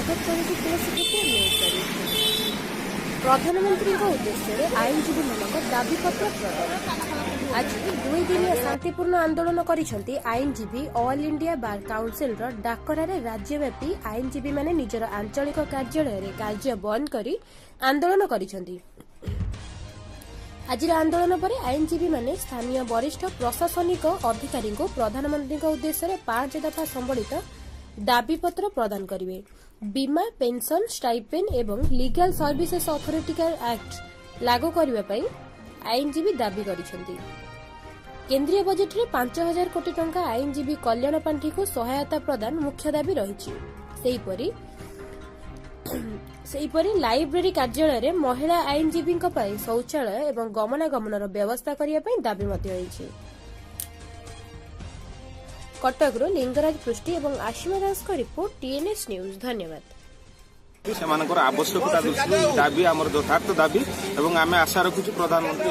स्वागत करुछि प्रधानमंत्री उद्देश्य आईनजीवी मानक दाबीपत्र प्रदान। आज 2 दिनिया शांतिपूर्ण आंदोलन करिसेंती आईनजीवी ऑल इंडिया बार काउंसिल डाकरारे राज्यव्यापी आईनजीवी माने निजर आंचलिक कार्यालय रे कार्य बंद करी आंदोलन करिसेंती। आज आंदोलन पर आईनजीवी माने स्थानीय वरिष्ठ प्रशासनिक अधिकारी को प्रधानमंत्री उद्देश्य 5 दफा संबलित दाबीपत्र प्रदान करिवे। बीमा, पेंशन, स्टाइपेंड एवं लीगल सर्विसेज अथॉरिटी एक्ट लागू करने पर आईनजीवी दाबी करिसेंती। केंद्रीय बजेट रे 5000 कोटी टंका आईनजीवी कल्याण पांठी को सहायता प्रदान मुख्य दाबी रही। सेहीपरि लाइब्रेरी कार्यालय रे महिला आईनजीवी शौचालय एवं गमनागमन व्यवस्था करने दाबी होइछि। कटकरू लिंगराज पृष्टि एवं आशिमा दास का रिपोर्ट टीएनएस न्यूज। धन्यवाद। आवश्यकता दाबी आम यथार्थ दाबी और आम आशा रखुचु प्रधानमंत्री